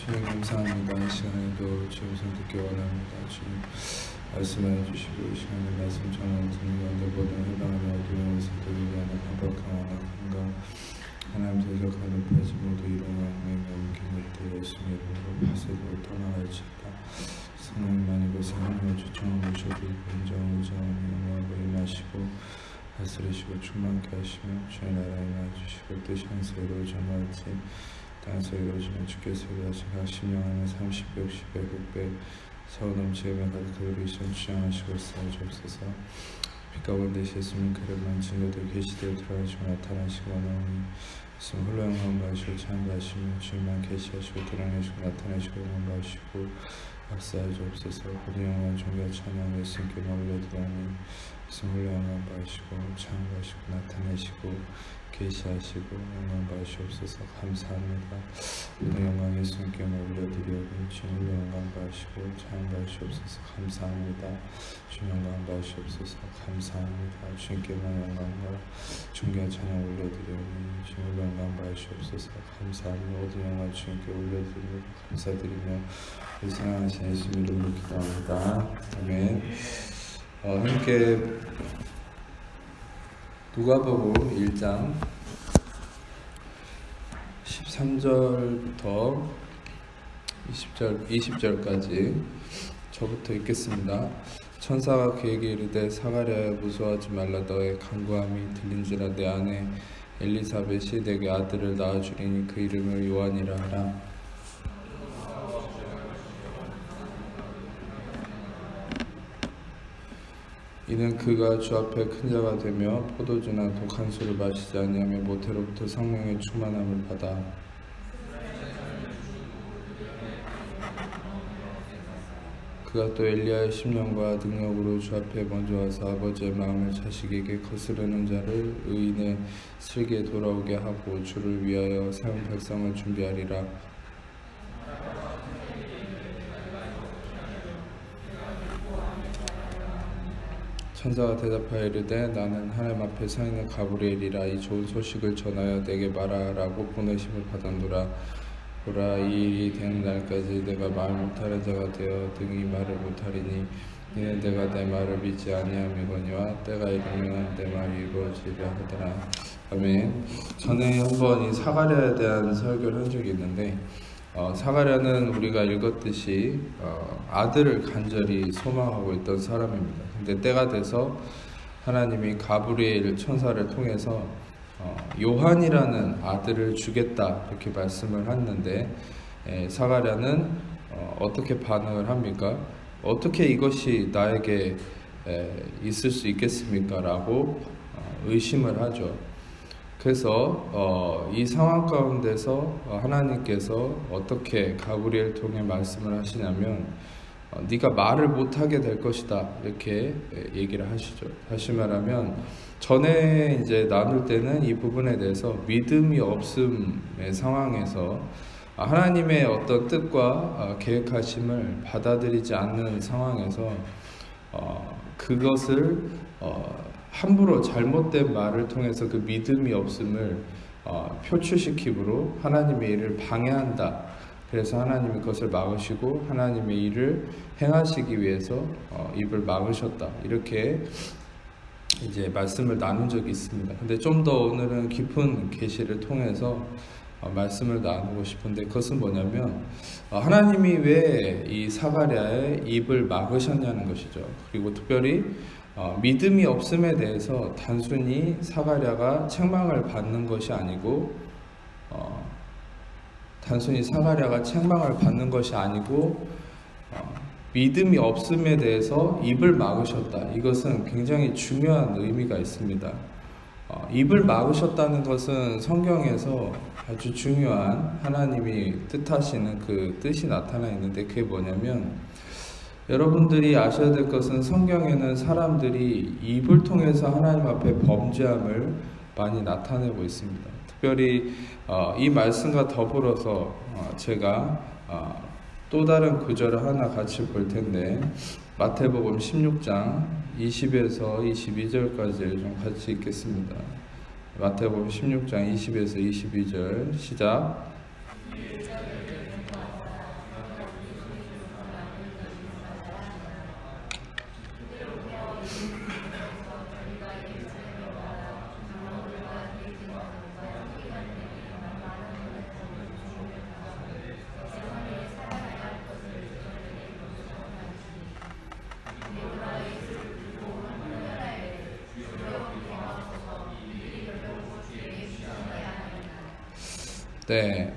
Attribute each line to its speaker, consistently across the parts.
Speaker 1: 주님 감사합니다. 이 시간에도 주님 손 듣기 원합니다. 주님 말씀해 주시고 이 시간에 말씀 전하는 가운데 해당하는 어두운 것들을 위한 반박한 원함과 하나님 대적하는 높아지 모두 일어나 하나님 경력대 예수님의 이름으로 파쇄되고 떠나갈지어다. 성령님 이곳에 하나님의 주청을 모셔도 인정 의정하고 임하시고 다스리시고 충만케 하시며 주의 나라에 임하주시고 뜻이 하늘에서 이루어지마치 땅에서 이루어지는 주께서 이루어진 각 신령하는 30배, 60배, 100배 서울 넘치게 가득 그리시는 주장하시고 싸워주옵소서. 빛 가운데 예수님 그릇만 증거들 계시되어 들어가시고 나타나시고 나오니 예수님 홀로 영광받으시고 찬양하시며 주님만 계시하시고 드러내시고 나타내시고 영광받으시고 역사하시옵소서. 모든 영광 존귀와 찬양 예수님께 올려드리니 예수님 홀로 영광받으시고 찬양하시고 나타내시고 계시하시고 영광받으시옵소서. 감사합니다. 모든 영광 예수님께 올려드리오니 주님 홀로 영광받으시고 찬양받으시옵소서. 감사합니다. 주님 영광받으시옵소서. 감사합니다. 주님께만 영광과 존귀와 찬양 올려드리오니 주님 홀로 영광받으시옵소서. 감사합니다. 모든 영광 주님께 올려드리고 감사드리며 우리 사랑하신 예수님 이름으로 기도합니다. 아멘. 함께 누가복음 1장 13절부터 20절까지 저부터 읽겠습니다. 천사가 그에게 이르되 사가랴야 무서워하지 말라. 너의 간구함이 들린지라. 내 아내 엘리사벳이 내게 아들을 낳아주리니 그 이름을 요한이라 하라. 이는 그가 주 앞에 큰 자가 되며 포도주나 독한 술을 마시지 아니하며 모태로부터 성령의 충만함을 받아 그가 또 엘리야의 심령과 능력으로 주 앞에 먼저 와서 아버지의 마음을 자식에게 거스르는 자를 의인의 슬기에 돌아오게 하고 주를 위하여 세운 백성을 준비하리라. 천사가 대답하여 이르되 나는 하나님 앞에 서 있는 가브리엘이라. 이 좋은 소식을 전하여 내게 말하라고 보내심을 받았노라. 보라, 이 일이 되는 날까지 내가 말 못하는 자가 되어 등이 말을 못하리니 이는 내가 내 말을 믿지 아니함이거니와 때가 이르면 내 말이 이루어지리라 하더라. 아멘. 전에 한번 이 사가랴에 대한 설교를 한 적이 있는데 사가랴는 우리가 읽었듯이 아들을 간절히 소망하고 있던 사람입니다. 근데 때가 돼서 하나님이 가브리엘 천사를 통해서 요한이라는 아들을 주겠다 이렇게 말씀을 했는데 사가랴는 어떻게 반응을 합니까? 어떻게 이것이 나에게 있을 수 있겠습니까? 라고 의심을 하죠. 그래서 이 상황 가운데서 하나님께서 어떻게 가브리엘 통해 말씀을 하시냐면 네가 말을 못하게 될 것이다 이렇게 얘기를 하시죠. 다시 말하면 전에 이제 나눌 때는 이 부분에 대해서 믿음이 없음의 상황에서 하나님의 어떤 뜻과 계획하심을 받아들이지 않는 상황에서 그것을 함부로 잘못된 말을 통해서 그 믿음이 없음을 표출시키므로 하나님의 일을 방해한다. 그래서 하나님이 그것을 막으시고 하나님의 일을 행하시기 위해서 입을 막으셨다. 이렇게 이제 말씀을 나눈 적이 있습니다. 근데 좀 더 오늘은 깊은 계시를 통해서 말씀을 나누고 싶은데 그것은 뭐냐면 하나님이 왜 이 사가랴의 입을 막으셨냐는 것이죠. 그리고 특별히 믿음이 없음에 대해서 단순히 사가랴가 책망을 받는 것이 아니고 믿음이 없음에 대해서 입을 막으셨다. 이것은 굉장히 중요한 의미가 있습니다. 입을 막으셨다는 것은 성경에서 아주 중요한 하나님이 뜻하시는 그 뜻이 나타나 있는데 그게 뭐냐면 여러분들이 아셔야 될 것은 성경에는 사람들이 입을 통해서 하나님 앞에 범죄함을 많이 나타내고 있습니다. 특별히 이 말씀과 더불어서 제가 또 다른 구절을 하나 같이 볼 텐데 마태복음 16장 20에서 22절까지를 좀 같이 읽겠습니다. 마태복음 16장 20에서 22절 시작. 네.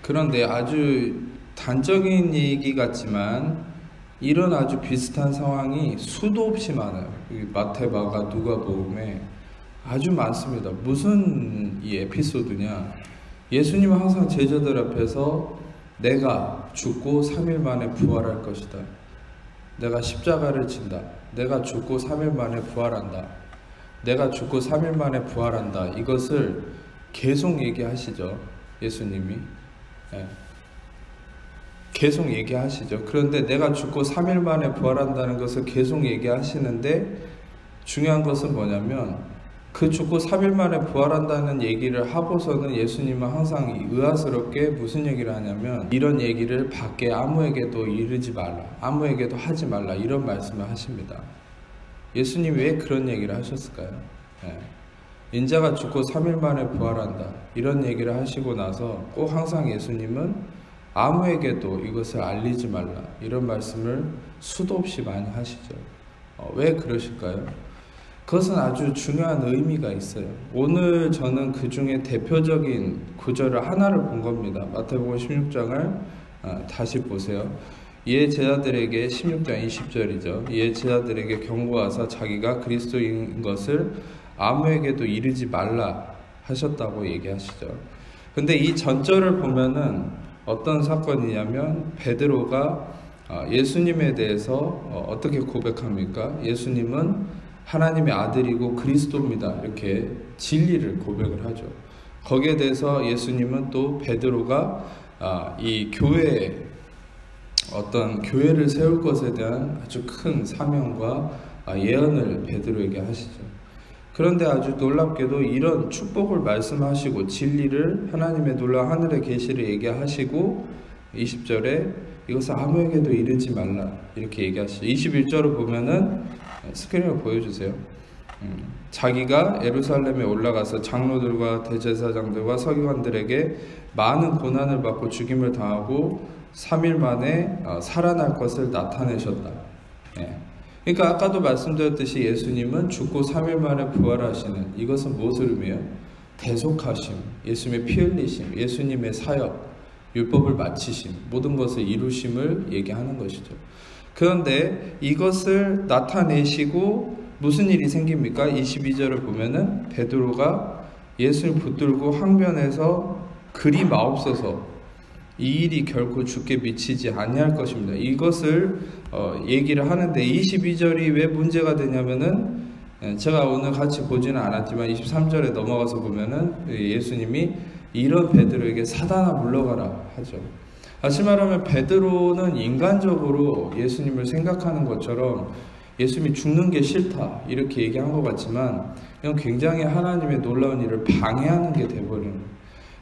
Speaker 1: 그런데 아주 단적인 얘기 같지만 이런 아주 비슷한 상황이 수도 없이 많아요. 마태, 마가, 누가복음에 아주 많습니다. 무슨 이 에피소드냐? 예수님은 항상 제자들 앞에서 내가 죽고 3일 만에 부활할 것이다. 내가 십자가를 진다. 내가 죽고 3일 만에 부활한다. 내가 죽고 3일 만에 부활한다. 이것을 계속 얘기하시죠. 예수님이. 네. 계속 얘기하시죠. 그런데 내가 죽고 3일 만에 부활한다는 것을 계속 얘기하시는데 중요한 것은 뭐냐면 그 죽고 3일 만에 부활한다는 얘기를 하고서는 예수님은 항상 의아스럽게 무슨 얘기를 하냐면 이런 얘기를 밖에 아무에게도 이르지 말라. 아무에게도 하지 말라. 이런 말씀을 하십니다. 예수님이 왜 그런 얘기를 하셨을까요? 네. 인자가 죽고 3일 만에 부활한다. 이런 얘기를 하시고 나서 꼭 항상 예수님은 아무에게도 이것을 알리지 말라. 이런 말씀을 수도 없이 많이 하시죠. 왜 그러실까요? 그것은 아주 중요한 의미가 있어요. 오늘 저는 그 중에 대표적인 구절을 하나를 본 겁니다. 마태복음 16장을 다시 보세요. 이에 제자들에게 16장 20절이죠. 이에 제자들에게 경고하사 자기가 그리스도인 것을 아무에게도 이르지 말라 하셨다고 얘기하시죠. 근데 이 전절을 보면은 어떤 사건이냐면 베드로가 예수님에 대해서 어떻게 고백합니까? 예수님은 하나님의 아들이고 그리스도입니다. 이렇게 진리를 고백을 하죠. 거기에 대해서 예수님은 또 베드로가 이 교회에 어떤 교회를 세울 것에 대한 아주 큰 사명과 예언을 베드로에게 하시죠. 그런데 아주 놀랍게도 이런 축복을 말씀하시고 진리를 하나님의 놀라운 하늘의 계시를 얘기하시고 20절에 이것을 아무에게도 이르지 말라 이렇게 얘기하시죠. 21절을 보면은 스크린을 보여주세요. 자기가 예루살렘에 올라가서 장로들과 대제사장들과 서기관들에게 많은 고난을 받고 죽임을 당하고 3일 만에 살아날 것을 나타내셨다. 그러니까 아까도 말씀드렸듯이 예수님은 죽고 3일 만에 부활하시는 이것은 무엇을 의미해요? 대속하심, 예수님의 피 흘리심, 예수님의 사역, 율법을 마치심, 모든 것을 이루심을 얘기하는 것이죠. 그런데 이것을 나타내시고 무슨 일이 생깁니까? 22절을 보면은 베드로가 예수를 붙들고 항변해서 그리 마옵소서 이 일이 결코 주께 미치지 아니할 것입니다. 이것을 얘기를 하는데 22절이 왜 문제가 되냐면은 제가 오늘 같이 보지는 않았지만 23절에 넘어가서 보면은 예수님이 이런 베드로에게 사단아 물러가라 하죠. 다시 말하면 베드로는 인간적으로 예수님을 생각하는 것처럼 예수님이 죽는 게 싫다 이렇게 얘기한 것 같지만 이건 굉장히 하나님의 놀라운 일을 방해하는 게 돼버리는 거예요.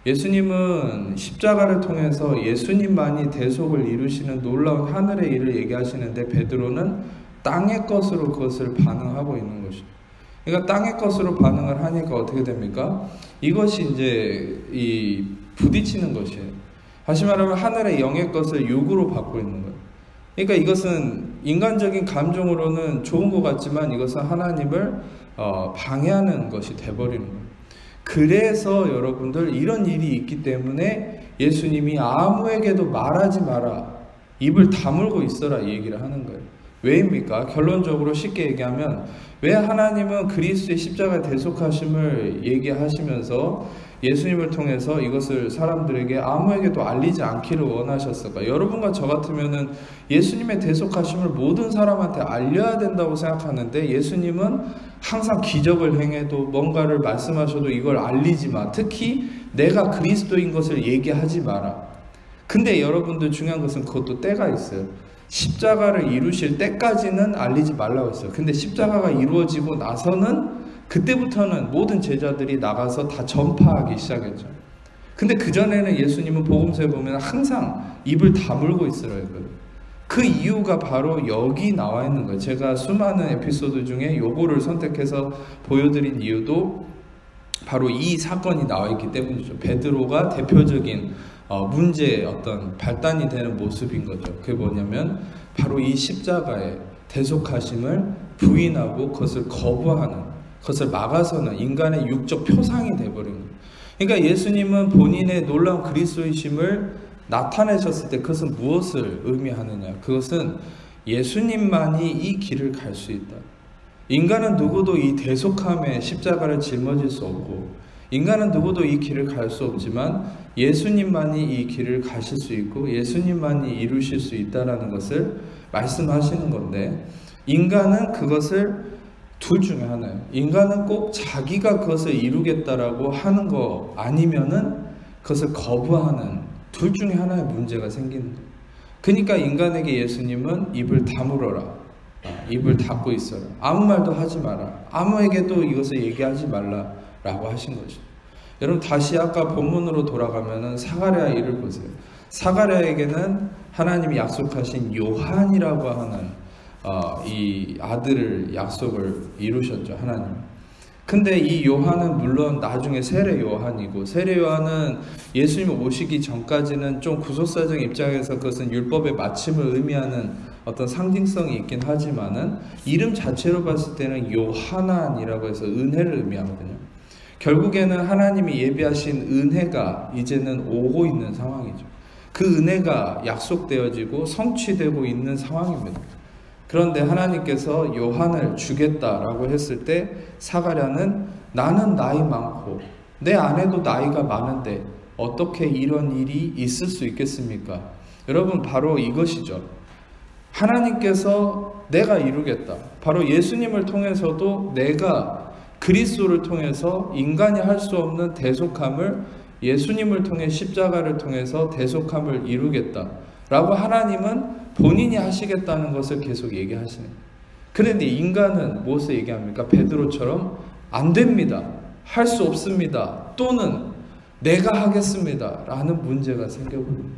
Speaker 1: 예수님은 십자가를 통해서 예수님만이 대속을 이루시는 놀라운 하늘의 일을 얘기하시는데 베드로는 땅의 것으로 그것을 반응하고 있는 것이죠. 그러니까 땅의 것으로 반응을 하니까 어떻게 됩니까? 이것이 이제 부딪히는 것이에요. 다시 말하면 하늘의 영의 것을 육으로 받고 있는 거예요. 그러니까 이것은 인간적인 감정으로는 좋은 것 같지만 이것은 하나님을 방해하는 것이 돼버리는 거예요. 그래서 여러분들 이런 일이 있기 때문에 예수님이 아무에게도 말하지 마라. 입을 다물고 있어라 이 얘기를 하는 거예요. 왜입니까? 결론적으로 쉽게 얘기하면 왜 하나님은 그리스도의 십자가 대속하심을 얘기하시면서 예수님을 통해서 이것을 사람들에게 아무에게도 알리지 않기를 원하셨을까? 여러분과 저 같으면은 예수님의 대속하심을 모든 사람한테 알려야 된다고 생각하는데 예수님은 항상 기적을 행해도 뭔가를 말씀하셔도 이걸 알리지 마. 특히 내가 그리스도인 것을 얘기하지 마라. 근데 여러분들 중요한 것은 그것도 때가 있어요. 십자가를 이루실 때까지는 알리지 말라고 했어요. 근데 십자가가 이루어지고 나서는 그때부터는 모든 제자들이 나가서 다 전파하기 시작했죠. 근데 그전에는 예수님은 복음서에 보면 항상 입을 다물고 있으라고 해요. 그 이유가 바로 여기 나와 있는 거예요. 제가 수많은 에피소드 중에 요거를 선택해서 보여드린 이유도 바로 이 사건이 나와 있기 때문이죠. 베드로가 대표적인 문제의 어떤 발단이 되는 모습인 거죠. 그게 뭐냐면 바로 이 십자가의 대속하심을 부인하고 그것을 거부하는, 그것을 막아서는 인간의 육적 표상이 되어버린 거예요. 그러니까 예수님은 본인의 놀라운 그리스도이심을 나타내셨을 때 그것은 무엇을 의미하느냐? 그것은 예수님만이 이 길을 갈 수 있다. 인간은 누구도 이 대속함의 십자가를 짊어질 수 없고, 인간은 누구도 이 길을 갈 수 없지만 예수님만이 이 길을 가실 수 있고 예수님만이 이루실 수 있다라는 것을 말씀하시는 건데, 인간은 그것을 둘 중에 하나예요. 인간은 꼭 자기가 그것을 이루겠다라고 하는 거 아니면은 그것을 거부하는 둘 중에 하나의 문제가 생기는 거예요. 그러니까 인간에게 예수님은 입을 다물어라, 입을 닫고 있어라, 아무 말도 하지 마라, 아무에게도 이것을 얘기하지 말라라고 하신 거죠. 여러분 다시 아까 본문으로 돌아가면은 사가랴 일을 보세요. 사가랴에게는 하나님이 약속하신 요한이라고 하는 이 아들을 약속을 이루셨죠, 하나님. 근데 이 요한은 물론 나중에 세례 요한이고, 세례 요한은 예수님 오시기 전까지는 좀 구속사적 입장에서 그것은 율법의 마침을 의미하는 어떤 상징성이 있긴 하지만은 이름 자체로 봤을 때는 요하난이라고 해서 은혜를 의미하거든요. 결국에는 하나님이 예비하신 은혜가 이제는 오고 있는 상황이죠. 그 은혜가 약속되어지고 성취되고 있는 상황입니다. 그런데 하나님께서 요한을 주겠다라고 했을 때 사가랴는 나는 나이 많고 내 아내도 나이가 많은데 어떻게 이런 일이 있을 수 있겠습니까? 여러분 바로 이것이죠. 하나님께서 내가 이루겠다. 바로 예수님을 통해서도 내가 그리스도를 통해서 인간이 할 수 없는 대속함을 예수님을 통해 십자가를 통해서 대속함을 이루겠다 라고 하나님은 본인이 하시겠다는 것을 계속 얘기하시는 거예요. 그런데 인간은 무엇을 얘기합니까? 베드로처럼 안 됩니다, 할 수 없습니다, 또는 내가 하겠습니다 라는 문제가 생겨버립니다.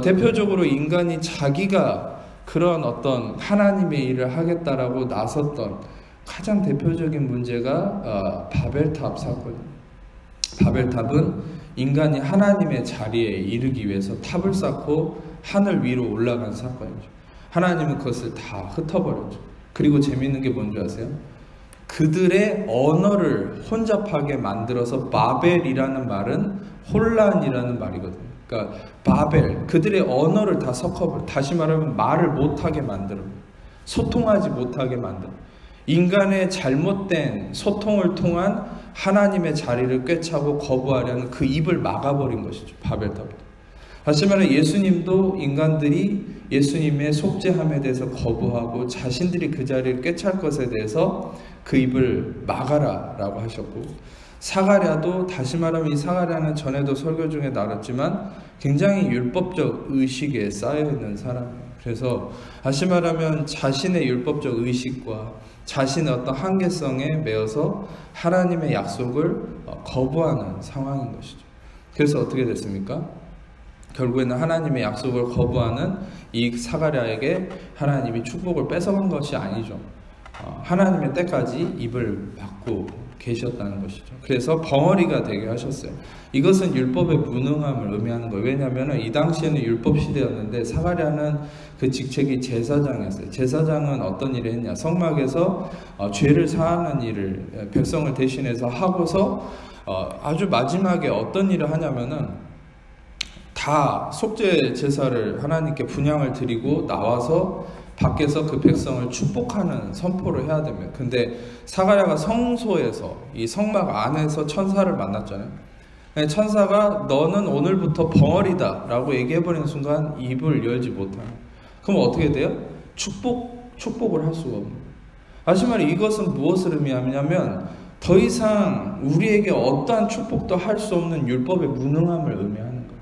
Speaker 1: 대표적으로 인간이 자기가 그런 어떤 하나님의 일을 하겠다라고 나섰던 가장 대표적인 문제가 바벨탑 사건입니다. 바벨탑은 인간이 하나님의 자리에 이르기 위해서 탑을 쌓고 하늘 위로 올라간 사건이죠. 하나님은 그것을 다 흩어버렸죠. 그리고 재미있는 게 뭔지 아세요? 그들의 언어를 혼잡하게 만들어서 바벨이라는 말은 혼란이라는 말이거든요. 그러니까 바벨, 그들의 언어를 다 섞어버려. 다시 말하면 말을 못하게 만들어, 소통하지 못하게 만들어. 인간의 잘못된 소통을 통한 하나님의 자리를 꿰차고 거부하려는 그 입을 막아버린 것이죠, 바벨탑도. 다시 말해 예수님도 인간들이 예수님의 속죄함에 대해서 거부하고 자신들이 그 자리를 꿰찰 것에 대해서 그 입을 막아라 라고 하셨고, 사가랴도 다시 말하면 이 사가랴는 전에도 설교 중에 나눴지만 굉장히 율법적 의식에 쌓여있는 사람이에요. 그래서 다시 말하면 자신의 율법적 의식과 자신의 어떤 한계성에 매여서 하나님의 약속을 거부하는 상황인 것이죠. 그래서 어떻게 됐습니까? 결국에는 하나님의 약속을 거부하는 이 사가랴에게 하나님이 축복을 뺏어간 것이 아니죠. 하나님의 때까지 입을 막고 계셨다는 것이죠. 그래서 벙어리가 되게 하셨어요. 이것은 율법의 무능함을 의미하는 거예요. 왜냐하면 이 당시에는 율법 시대였는데 사가랴는 그 직책이 제사장이었어요. 제사장은 어떤 일을 했냐? 성막에서 죄를 사하는 일을 백성을 대신해서 하고서 아주 마지막에 어떤 일을 하냐면은 다 속죄 제사를 하나님께 분향을 드리고 나와서 밖에서 그 백성을 축복하는 선포를 해야 됩니다. 근데 사가랴가 성소에서 이 성막 안에서 천사를 만났잖아요. 천사가 너는 오늘부터 벙어리다 라고 얘기해버리는 순간 입을 열지 못하는. 그럼 어떻게 돼요? 축복을 할 수가 없는 거예요. 다시 말해 이것은 무엇을 의미하냐면 더 이상 우리에게 어떠한 축복도 할 수 없는 율법의 무능함을 의미하는 거예요.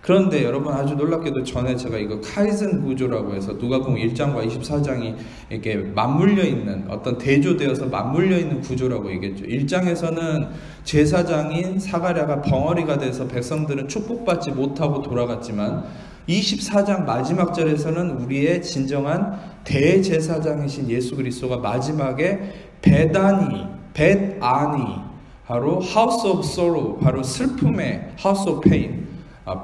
Speaker 1: 그런데 여러분 아주 놀랍게도 전에 제가 이거 카이zen 구조라고 해서 누가복음 1장과 24장이 이렇게 맞물려 있는 어떤 대조되어서 맞물려 있는 구조라고 얘기했죠. 1장에서는 제사장인 사가랴가 벙어리가 돼서 백성들은 축복받지 못하고 돌아갔지만 24장 마지막 절에서는 우리의 진정한 대제사장이신 예수 그리스도가 마지막에 베다니 바로 House of Sorrow, 바로 슬픔의 House of Pain,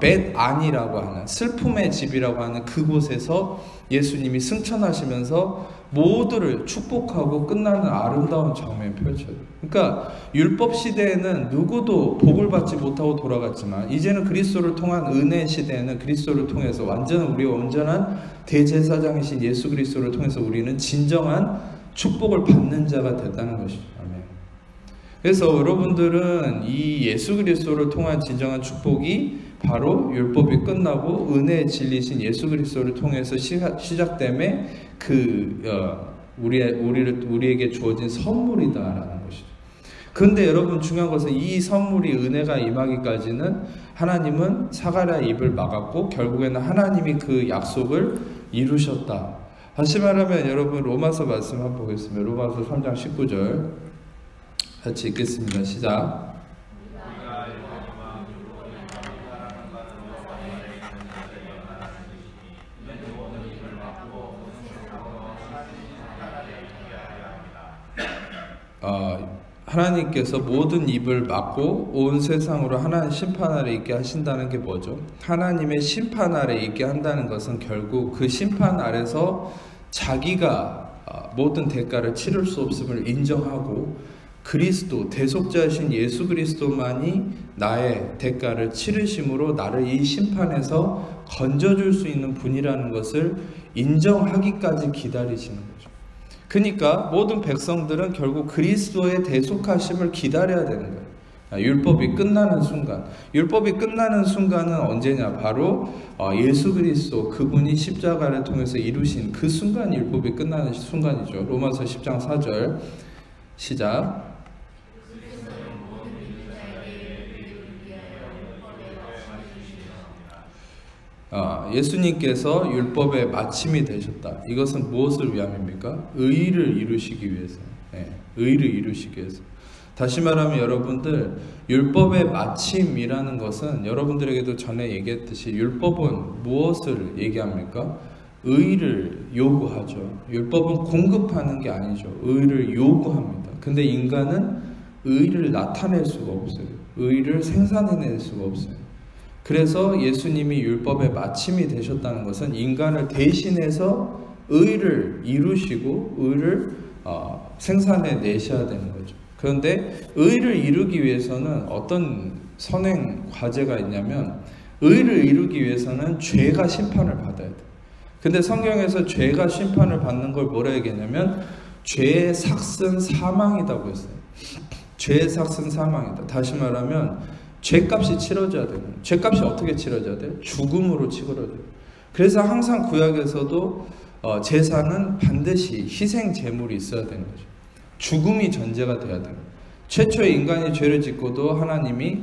Speaker 1: 벳안이라고 하는 슬픔의 집이라고 하는 그곳에서 예수님이 승천하시면서 모두를 축복하고 끝나는 아름다운 장면이 펼쳐요. 그러니까 율법 시대에는 누구도 복을 받지 못하고 돌아갔지만 이제는 그리스도를 통한 은혜 시대에는 그리스도를 통해서 우리의 온전한 대제사장이신 예수 그리스도를 통해서 우리는 진정한 축복을 받는 자가 됐다는 것이죠. 아멘. 그래서 여러분들은 이 예수 그리스도를 통한 진정한 축복이 바로 율법이 끝나고 은혜의 진리신 예수 그리스도를 통해서 시작됨에 우리에게 주어진 선물이다라는 것이죠. 그런데 여러분 중요한 것은 이 선물이 은혜가 임하기까지는 하나님은 사가랴의 입을 막았고 결국에는 하나님이 그 약속을 이루셨다. 다시 말하면 여러분 로마서 말씀 한번 보겠습니다. 로마서 3장 19절 같이 읽겠습니다. 시작. 하나님께서 모든 입을 막고 온 세상으로 하나님 심판 아래 있게 하신다는 게 뭐죠? 하나님의 심판 아래 있게 한다는 것은 결국 그 심판 아래서 자기가 모든 대가를 치를 수 없음을 인정하고 그리스도, 대속자이신 예수 그리스도만이 나의 대가를 치르심으로 나를 이 심판에서 건져줄 수 있는 분이라는 것을 인정하기까지 기다리시는 거죠. 그러니까 모든 백성들은 결국 그리스도의 대속하심을 기다려야 되는 거예요. 율법이 끝나는 순간. 율법이 끝나는 순간은 언제냐? 바로 예수 그리스도 그분이 십자가를 통해서 이루신 그 순간이 율법이 끝나는 순간이죠. 로마서 10장 4절 시작. 예수님께서 율법의 마침이 되셨다. 이것은 무엇을 위함입니까? 의를 이루시기 위해서. 의를 이루시기 위해서. 다시 말하면 여러분들 율법의 마침이라는 것은 여러분들에게도 전에 얘기했듯이 율법은 무엇을 얘기합니까? 의를 요구하죠. 율법은 공급하는 게 아니죠. 의를 요구합니다. 근데 인간은 의를 나타낼 수가 없어요. 의를 생산해낼 수가 없어요. 그래서 예수님이 율법의 마침이 되셨다는 것은 인간을 대신해서 의를 이루시고 의를 생산해 내셔야 되는 거죠. 그런데 의를 이루기 위해서는 어떤 선행 과제가 있냐면 의를 이루기 위해서는 죄가 심판을 받아야 돼요. 근데 성경에서 죄가 심판을 받는 걸 뭐라 얘기했냐면 죄의 삭은 사망이라고 했어요. 죄의 삭은 사망이다. 다시 말하면 죄값이 치러져야 돼요. 죄값이 어떻게 치러져야 돼요? 죽음으로 치러져야 돼요. 그래서 항상 구약에서도 제사는 반드시 희생 제물이 있어야 되는 거죠. 죽음이 전제가 돼야 돼요. 최초의 인간이 죄를 짓고도 하나님이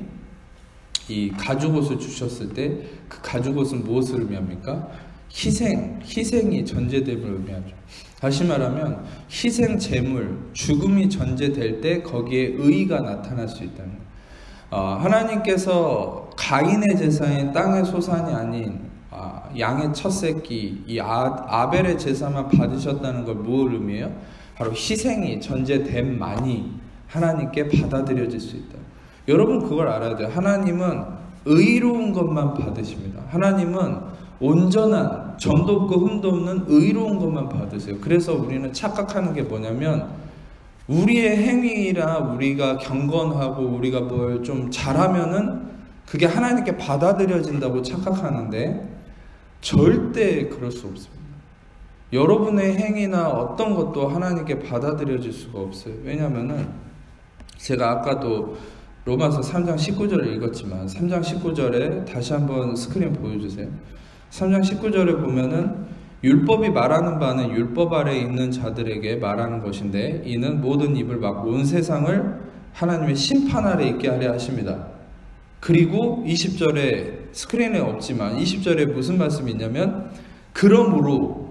Speaker 1: 이 가죽옷을 주셨을 때 그 가죽옷은 무엇을 의미합니까? 희생이 전제됨을 의미하죠. 다시 말하면 희생 제물, 죽음이 전제될 때 거기에 의가 나타날 수 있다는 거예요. 하나님께서 가인의 제사인 땅의 소산이 아닌 양의 첫 새끼 이 아벨의 제사만 받으셨다는 걸 뭘 의미해요? 바로 희생이 전제됨만이 하나님께 받아들여질 수 있다. 여러분 그걸 알아야 돼요. 하나님은 의로운 것만 받으십니다. 하나님은 온전한 점도 없고 흠도 없는 의로운 것만 받으세요. 그래서 우리는 착각하는 게 뭐냐면 우리의 행위라 우리가 경건하고 우리가 뭘 좀 잘하면은 그게 하나님께 받아들여진다고 착각하는데 절대 그럴 수 없습니다. 여러분의 행위나 어떤 것도 하나님께 받아들여질 수가 없어요. 왜냐하면은 제가 아까도 로마서 3장 19절을 읽었지만 3장 19절에 다시 한번 스크린 보여주세요. 3장 19절에 보면은 율법이 말하는 바는 율법 아래에 있는 자들에게 말하는 것인데 이는 모든 입을 막고 온 세상을 하나님의 심판 아래 있게 하려 하십니다. 그리고 20절에 스크린에 없지만 20절에 무슨 말씀이 있냐면 그러므로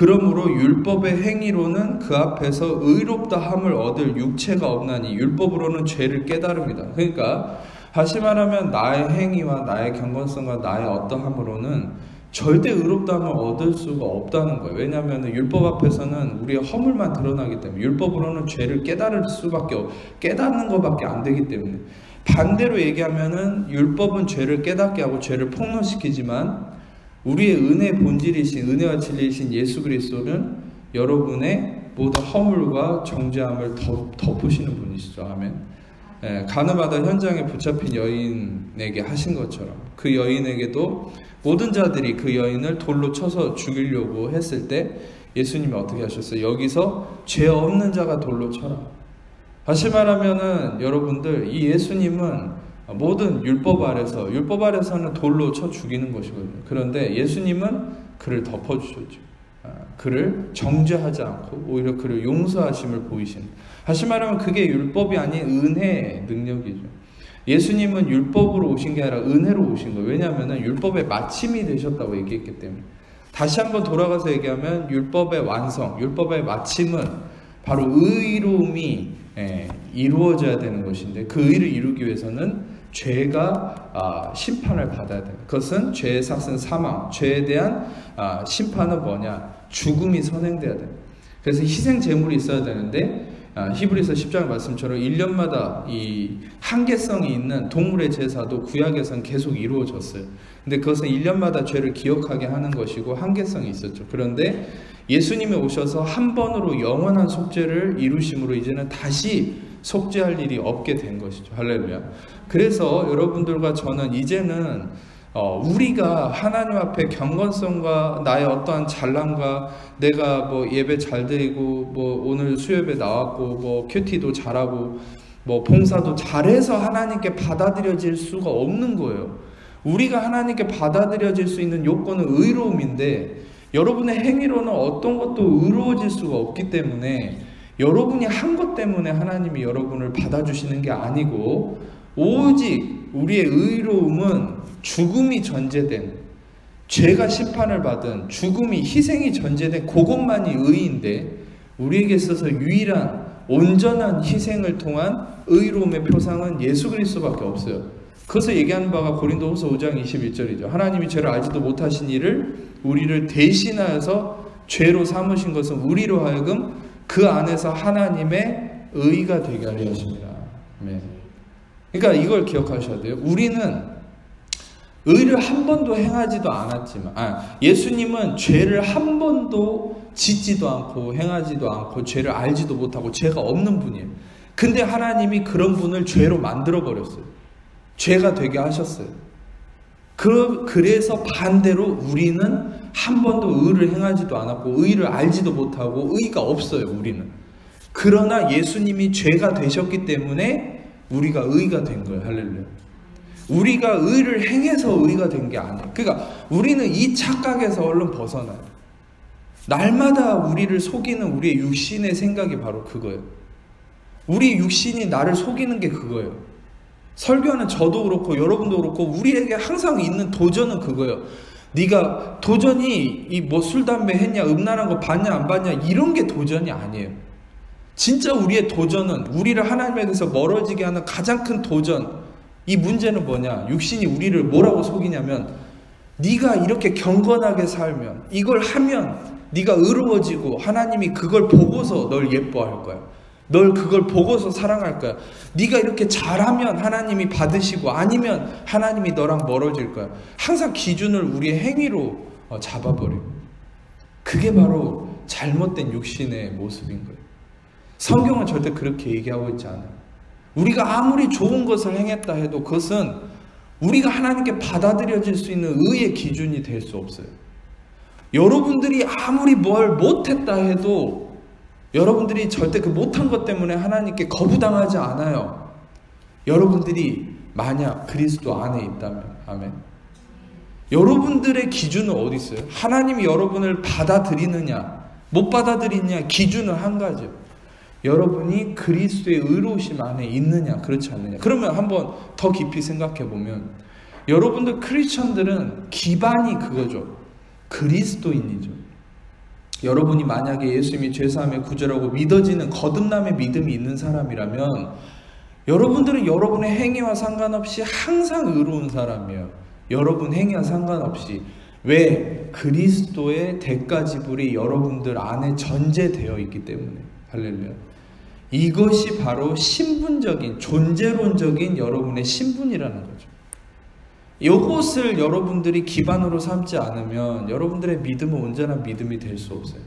Speaker 1: 율법의 행위로는 그 앞에서 의롭다 함을 얻을 육체가 없나니 율법으로는 죄를 깨달습니다. 그러니까 다시 말하면 나의 행위와 나의 경건성과 나의 어떠함으로는 절대 의롭다함을 얻을 수가 없다는 거예요. 왜냐하면 율법 앞에서는 우리의 허물만 드러나기 때문에 율법으로는 죄를 깨닫는 것밖에 안 되기 때문에 반대로 얘기하면은 율법은 죄를 깨닫게 하고 죄를 폭로시키지만 우리의 은혜의 본질이신 은혜와 진리이신 예수 그리스도는 여러분의 모든 허물과 정죄함을 덮으시는 분이시죠. 아멘. 가늠하다 현장에 붙잡힌 여인에게 하신 것처럼 그 여인에게도 모든 자들이 그 여인을 돌로 쳐서 죽이려고 했을 때 예수님이 어떻게 하셨어요? 여기서 죄 없는 자가 돌로 쳐라. 다시 말하면은 여러분들, 이 예수님은 모든 율법 아래서는 돌로 쳐 죽이는 것이거든요. 그런데 예수님은 그를 덮어주셨죠. 그를 정죄하지 않고 오히려 그를 용서하심을 보이신. 다시 말하면 그게 율법이 아닌 은혜의 능력이죠. 예수님은 율법으로 오신 게 아니라 은혜로 오신 거예요. 왜냐하면 율법의 마침이 되셨다고 얘기했기 때문에. 다시 한번 돌아가서 얘기하면 율법의 완성, 율법의 마침은 바로 의로움이 이루어져야 되는 것인데, 그 의를 이루기 위해서는 죄가 심판을 받아야 돼요. 그것은 죄의 삭은 사망, 죄에 대한 심판은 뭐냐? 죽음이 선행돼야 돼요. 그래서 희생 제물이 있어야 되는데, 히브리서 10장 말씀처럼 1년마다 이 한계성이 있는 동물의 제사도 구약에서는 계속 이루어졌어요. 근데 그것은 1년마다 죄를 기억하게 하는 것이고 한계성이 있었죠. 그런데 예수님이 오셔서 한 번으로 영원한 속죄를 이루심으로 이제는 다시 속죄할 일이 없게 된 것이죠. 할렐루야. 그래서 여러분들과 저는 이제는 우리가 하나님 앞에 경건성과 나의 어떠한 잘남과 내가 뭐 예배 잘 드리고 뭐 오늘 수요예배 나왔고 뭐 큐티도 잘하고 뭐 봉사도 잘해서 하나님께 받아들여질 수가 없는 거예요. 우리가 하나님께 받아들여질 수 있는 요건은 의로움인데, 여러분의 행위로는 어떤 것도 의로워질 수가 없기 때문에 여러분이 한 것 때문에 하나님이 여러분을 받아주시는 게 아니고, 오직 우리의 의로움은 죽음이 전제된, 죄가 심판을 받은, 죽음이 희생이 전제된 그것만이 의인데, 우리에게 있어서 유일한 온전한 희생을 통한 의로움의 표상은 예수 그리스도밖에 없어요. 그것을 얘기하는 바가 고린도후서 5장 21절이죠. 하나님이 죄를 알지도 못하신 이를 우리를 대신하여서 죄로 삼으신 것은 우리로 하여금 그 안에서 하나님의 의가 되게 하려 하십니다. 그러니까 이걸 기억하셔야 돼요. 우리는 의를 한 번도 행하지도 않았지만, 예수님은 죄를 한 번도 짓지도 않고 행하지도 않고 죄를 알지도 못하고 죄가 없는 분이에요. 근데 하나님이 그런 분을 죄로 만들어 버렸어요. 죄가 되게 하셨어요. 그래서 반대로 우리는 한 번도 의를 행하지도 않았고 의를 알지도 못하고 의가 없어요. 우리는. 그러나 예수님이 죄가 되셨기 때문에 우리가 의가 된 거예요. 할렐루야. 우리가 의를 행해서 의가 된 게 아니에요. 그러니까 우리는 이 착각에서 얼른 벗어나요. 날마다 우리를 속이는 우리의 육신의 생각이 바로 그거예요. 우리 육신이 나를 속이는 게 그거예요. 설교하는 저도 그렇고 여러분도 그렇고 우리에게 항상 있는 도전은 그거예요. 네가 도전이 이 뭐 술 담배 했냐, 음란한 거 봤냐 안 봤냐 이런 게 도전이 아니에요. 진짜 우리의 도전은, 우리를 하나님에게서 멀어지게 하는 가장 큰 도전, 이 문제는 뭐냐? 육신이 우리를 뭐라고 속이냐면, 네가 이렇게 경건하게 살면, 이걸 하면 네가 의로워지고 하나님이 그걸 보고서 널 예뻐할 거야. 널 그걸 보고서 사랑할 거야. 네가 이렇게 잘하면 하나님이 받으시고, 아니면 하나님이 너랑 멀어질 거야. 항상 기준을 우리의 행위로 잡아버려요. 그게 바로 잘못된 육신의 모습인 거예요. 성경은 절대 그렇게 얘기하고 있지 않아요. 우리가 아무리 좋은 것을 행했다 해도 그것은 우리가 하나님께 받아들여질 수 있는 의의 기준이 될 수 없어요. 여러분들이 아무리 뭘 못했다 해도 여러분들이 절대 그 못한 것 때문에 하나님께 거부당하지 않아요. 여러분들이 만약 그리스도 안에 있다면. 아멘. 여러분들의 기준은 어디 있어요? 하나님이 여러분을 받아들이느냐 못 받아들이느냐 기준은 한 가지요. 여러분이 그리스도의 의로우심 안에 있느냐 그렇지 않느냐. 그러면 한번 더 깊이 생각해 보면, 여러분들 크리스천들은 기반이 그거죠. 그리스도인이죠. 여러분이 만약에 예수님이 죄사함의 구주라고 믿어지는 거듭남의 믿음이 있는 사람이라면, 여러분들은 여러분의 행위와 상관없이 항상 의로운 사람이에요. 여러분 행위와 상관없이. 왜? 그리스도의 대가 지불이 여러분들 안에 전제되어 있기 때문에. 할렐루야. 이것이 바로 신분적인, 존재론적인 여러분의 신분이라는 거죠. 이것을 여러분들이 기반으로 삼지 않으면 여러분들의 믿음은 온전한 믿음이 될 수 없어요.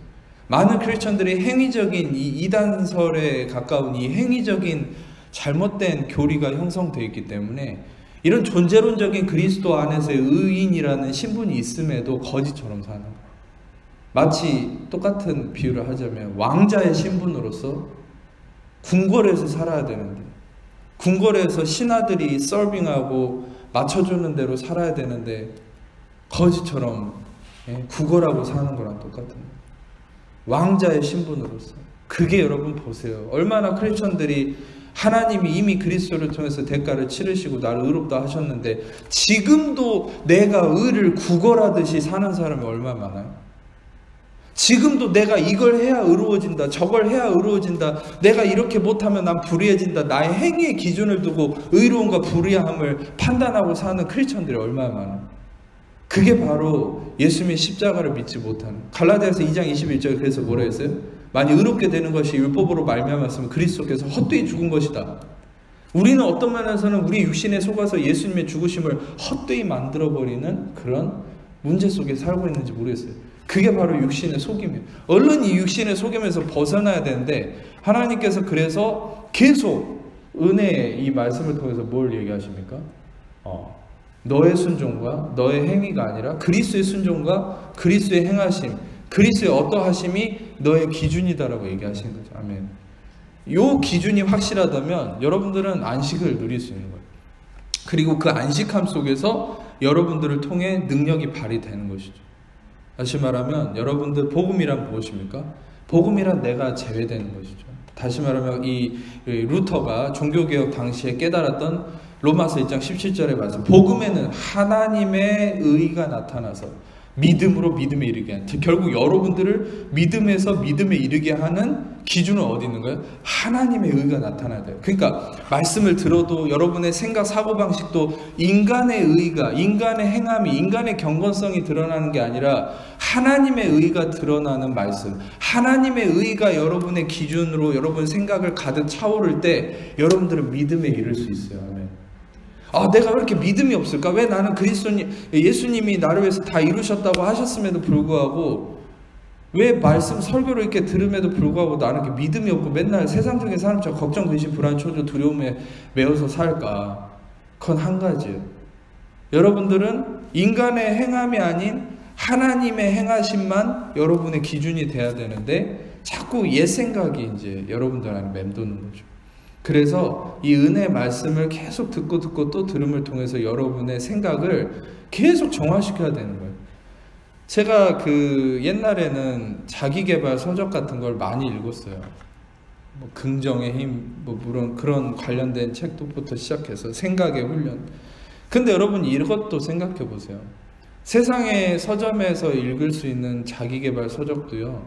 Speaker 1: 많은 크리스천들이 행위적인 이 이단설에 가까운 이 행위적인 잘못된 교리가 형성되어 있기 때문에 이런 존재론적인 그리스도 안에서의 의인이라는 신분이 있음에도 거짓처럼 사는 거예요. 마치 똑같은 비유를 하자면 왕자의 신분으로서 궁궐에서 살아야 되는데, 궁궐에서 신하들이 서빙하고 맞춰주는 대로 살아야 되는데 거짓처럼 구걸하고 사는 거랑 똑같은 거예요. 왕자의 신분으로서. 그게 여러분 보세요. 얼마나 크리스천들이 하나님이 이미 그리스도를 통해서 대가를 치르시고 나를 의롭다 하셨는데 지금도 내가 의를 구걸하듯이 사는 사람이 얼마나 많아요? 지금도 내가 이걸 해야 의로워진다, 저걸 해야 의로워진다, 내가 이렇게 못하면 난 불의해진다, 나의 행위의 기준을 두고 의로움과 불의함을 판단하고 사는 크리스천들이 얼마나 많아요? 그게 바로 예수님의 십자가를 믿지 못하는, 갈라디아서 2장 21절에 그래서 뭐라 했어요? 만일 의롭게 되는 것이 율법으로 말미암았으면 그리스도께서 헛되이 죽은 것이다. 우리는 어떤 면에서는 우리 육신에 속아서 예수님의 죽으심을 헛되이 만들어버리는 그런 문제 속에 살고 있는지 모르겠어요. 그게 바로 육신의 속임이에요. 얼른 이 육신의 속임에서 벗어나야 되는데 하나님께서 그래서 계속 은혜의 이 말씀을 통해서 뭘 얘기하십니까? 너의 순종과 너의 행위가 아니라 그리스도의 순종과 그리스도의 행하심, 그리스도의 어떠하심이 너의 기준이다라고 얘기하시는 거죠. 아멘. 요 기준이 확실하다면 여러분들은 안식을 누릴 수 있는 거예요. 그리고 그 안식함 속에서 여러분들을 통해 능력이 발휘되는 것이죠. 다시 말하면 여러분들 복음이란 무엇입니까? 복음이란 내가 제외되는 것이죠. 다시 말하면 이 루터가 종교개혁 당시에 깨달았던 로마서 1장 17절에 말씀, 복음에는 하나님의 의가 나타나서 믿음으로 믿음에 이르게 하는, 결국 여러분들을 믿음에서 믿음에 이르게 하는 기준은 어디 있는 거예요? 하나님의 의가 나타나야 돼요. 그러니까 말씀을 들어도 여러분의 생각 사고방식도 인간의 의가, 인간의 행함이, 인간의 경건성이 드러나는 게 아니라 하나님의 의가 드러나는 말씀, 하나님의 의가 여러분의 기준으로 여러분 생각을 가득 차오를 때 여러분들은 믿음에 이를 수 있어요. 아멘. 내가 왜 이렇게 믿음이 없을까? 왜 나는 예수님이 나를 위해서 다 이루셨다고 하셨음에도 불구하고 왜 말씀 설교를 이렇게 들음에도 불구하고 나는 이렇게 믿음이 없고 맨날 세상적인 사람처럼 걱정, 근심, 불안, 초조, 두려움에 매여서 살까? 그건 한 가지예요. 여러분들은 인간의 행함이 아닌 하나님의 행하심만 여러분의 기준이 돼야 되는데 자꾸 옛 생각이 이제 여러분들 안에 맴도는 거죠. 그래서 이 은혜의 말씀을 계속 듣고 또 들음을 통해서 여러분의 생각을 계속 정화시켜야 되는 거예요. 제가 그 옛날에는 자기계발 서적 같은 걸 많이 읽었어요. 뭐 긍정의 힘, 뭐 물론 그런 관련된 책부터 시작해서 생각의 훈련. 근데 여러분 이것도 생각해 보세요. 세상의 서점에서 읽을 수 있는 자기계발 서적도요,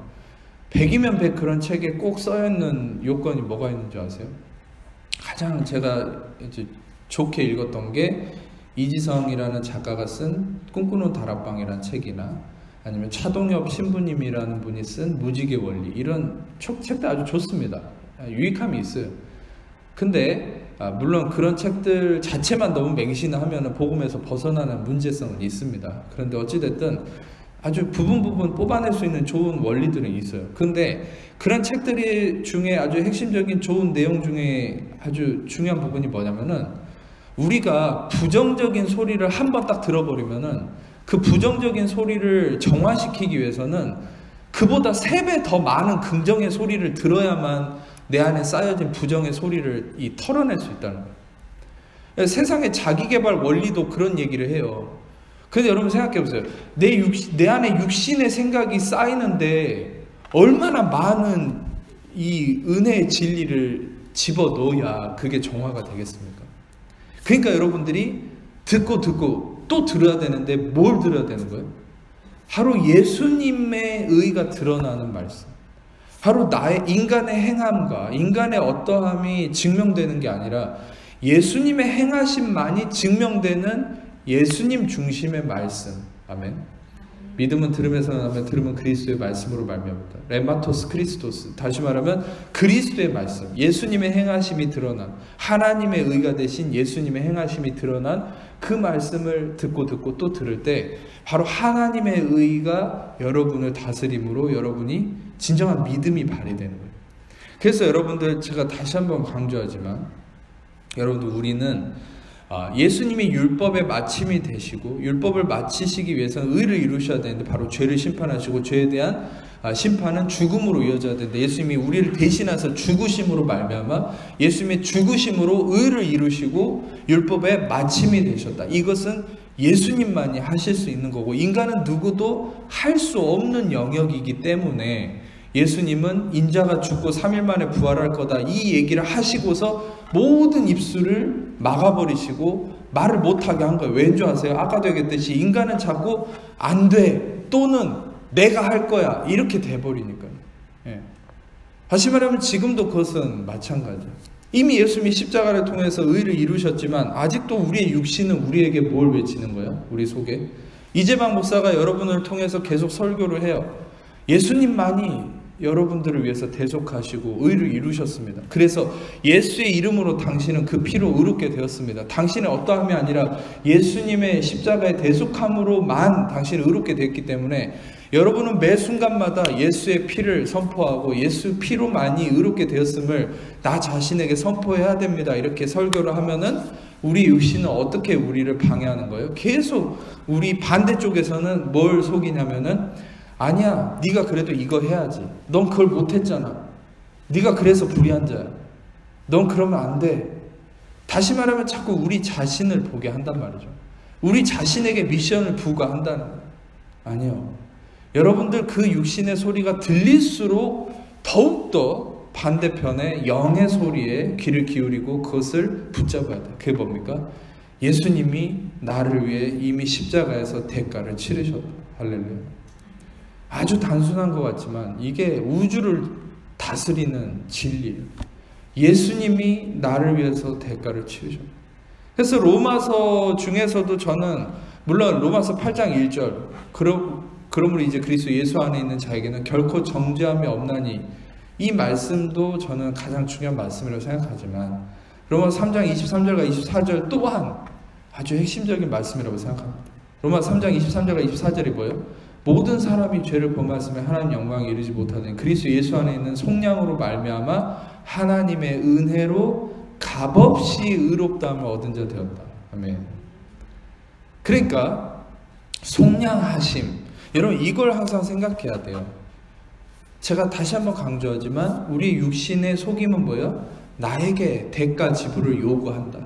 Speaker 1: 100이면 100 그런 책에 꼭 써있는 요건이 뭐가 있는지 아세요? 가장 제가 이제 좋게 읽었던 게 이지성이라는 작가가 쓴 꿈꾸는 다락방이라는 책이나 아니면 차동엽 신부님이라는 분이 쓴 무지개 원리, 이런 책들 아주 좋습니다. 유익함이 있어요. 근데 물론 그런 책들 자체만 너무 맹신하면 복음에서 벗어나는 문제성은 있습니다. 그런데 어찌됐든 아주 부분 뽑아낼 수 있는 좋은 원리들은 있어요. 근데 그런 책들 중에 아주 핵심적인 좋은 내용 중에 아주 중요한 부분이 뭐냐면은, 우리가 부정적인 소리를 한번 딱 들어버리면은 그 부정적인 소리를 정화시키기 위해서는 그보다 3배 더 많은 긍정의 소리를 들어야만 내 안에 쌓여진 부정의 소리를 털어낼 수 있다는 거예요. 세상의 자기계발 원리도 그런 얘기를 해요. 근데 여러분 생각해 보세요. 내 안에 육신의 생각이 쌓이는데 얼마나 많은 이 은혜의 진리를 집어넣어야 그게 정화가 되겠습니까? 그러니까 여러분들이 듣고 또 들어야 되는데 뭘 들어야 되는 거예요? 바로 예수님의 의가 드러나는 말씀. 바로 나의 인간의 행함과 인간의 어떠함이 증명되는 게 아니라 예수님의 행하심만이 증명되는 예수님 중심의 말씀. 아멘. 믿음은 들음에서 나면 들음은 그리스도의 말씀으로 말미암다. 레마토스 크리스토스. 다시 말하면 그리스도의 말씀, 예수님의 행하심이 드러난, 하나님의 의가 되신 예수님의 행하심이 드러난 그 말씀을 듣고 또 들을 때 바로 하나님의 의가 여러분을 다스림으로 여러분이 진정한 믿음이 발휘되는 거예요. 그래서 여러분들, 제가 다시 한번 강조하지만 여러분들, 우리는 예수님이 율법의 마침이 되시고 율법을 마치시기 위해서는 의를 이루셔야 되는데 바로 죄를 심판하시고 죄에 대한 심판은 죽음으로 이어져야 되는데, 예수님이 우리를 대신해서 죽으심으로 말미암아 예수님의 죽으심으로 의를 이루시고 율법의 마침이 되셨다. 이것은 예수님만이 하실 수 있는 거고 인간은 누구도 할 수 없는 영역이기 때문에 예수님은 인자가 죽고 3일 만에 부활할 거다 이 얘기를 하시고서 모든 입술을 막아버리시고 말을 못하게 한 거예요. 왠 줄 아세요? 아까도 얘기했듯이 인간은 자꾸 안 돼 또는 내가 할 거야 이렇게 돼버리니까요. 예. 다시 말하면 지금도 그것은 마찬가지예요. 이미 예수님이 십자가를 통해서 의를 이루셨지만 아직도 우리의 육신은 우리에게 뭘 외치는 거예요? 우리 속에. 이재방 목사가 여러분을 통해서 계속 설교를 해요. 예수님만이 여러분들을 위해서 대속하시고 의를 이루셨습니다. 그래서 예수의 이름으로 당신은 그 피로 의롭게 되었습니다. 당신의 어떠함이 아니라 예수님의 십자가의 대속함으로만 당신은 의롭게 되었기 때문에 여러분은 매 순간마다 예수의 피를 선포하고 예수 피로만이 의롭게 되었음을 나 자신에게 선포해야 됩니다. 이렇게 설교를 하면은 우리 육신은 어떻게 우리를 방해하는 거예요? 계속 우리 반대쪽에서는 뭘 속이냐면은 아니야, 네가 그래도 이거 해야지. 넌 그걸 못했잖아. 네가 그래서 불의한 자야. 넌 그러면 안 돼. 다시 말하면 자꾸 우리 자신을 보게 한단 말이죠. 우리 자신에게 미션을 부과한다는 거예요. 아니요. 여러분들 그 육신의 소리가 들릴수록 더욱더 반대편의 영의 소리에 귀를 기울이고 그것을 붙잡아야 돼요. 그게 뭡니까? 예수님이 나를 위해 이미 십자가에서 대가를 치르셨다. 할렐루야. 아주 단순한 것 같지만 이게 우주를 다스리는 진리예요. 예수님이 나를 위해서 대가를 치르셨다. 그래서 로마서 중에서도 저는 물론 로마서 8장 1절 그러므로 이제 그리스도 예수 안에 있는 자에게는 결코 정죄함이 없나니 이 말씀도 저는 가장 중요한 말씀이라고 생각하지만 로마서 3장 23절과 24절 또한 아주 핵심적인 말씀이라고 생각합니다. 로마서 3장 23절과 24절이 뭐예요? 모든 사람이 죄를 범하였으며 하나님 영광에 이르지 못하더니 그리스도 예수 안에 있는 속량으로 말미암아 하나님의 은혜로 값없이 의롭다함을 얻은 자 되었다. 아멘. 그러니까 속량하심, 여러분 이걸 항상 생각해야 돼요. 제가 다시 한번 강조하지만 우리 육신의 속임은 뭐예요? 나에게 대가 지불을 요구한다.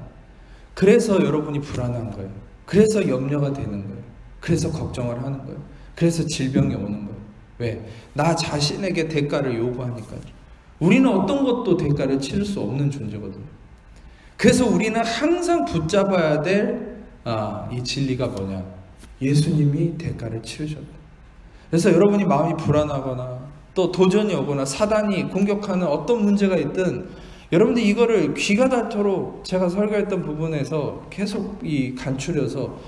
Speaker 1: 그래서 여러분이 불안한 거예요. 그래서 염려가 되는 거예요. 그래서 걱정을 하는 거예요. 그래서 질병이 오는 거예요. 왜? 나 자신에게 대가를 요구하니까요. 우리는 어떤 것도 대가를 치를 수 없는 존재거든요. 그래서 우리는 항상 붙잡아야 될 이 진리가 뭐냐? 예수님이 대가를 치르셨다. 그래서 여러분이 마음이 불안하거나 또 도전이 오거나 사단이 공격하는 어떤 문제가 있든 여러분들 이거를 귀가 닳도록 제가 설교했던 부분에서 계속 간추려서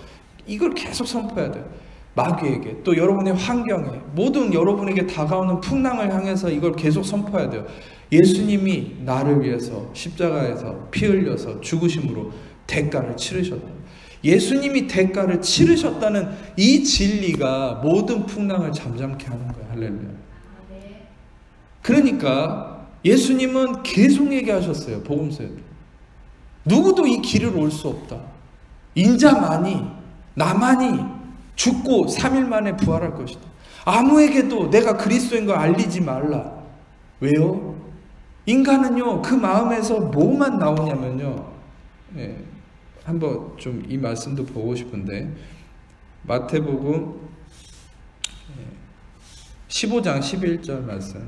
Speaker 1: 이걸 계속 선포해야 돼요. 마귀에게 또 여러분의 환경에 모든 여러분에게 다가오는 풍랑을 향해서 이걸 계속 선포해야 돼요. 예수님이 나를 위해서 십자가에서 피 흘려서 죽으심으로 대가를 치르셨다. 예수님이 대가를 치르셨다는 이 진리가 모든 풍랑을 잠잠케 하는 거예요. 할렐루야. 그러니까 예수님은 계속 얘기하셨어요. 복음서에도. 누구도 이 길을 올 수 없다. 인자만이 나만이 죽고 3일 만에 부활할 것이다. 아무에게도 내가 그리스도인 걸 알리지 말라. 왜요? 인간은요 그 마음에서 뭐만 나오냐면요. 한번 좀 이 말씀도 보고 싶은데 마태복음 15장 11절 말씀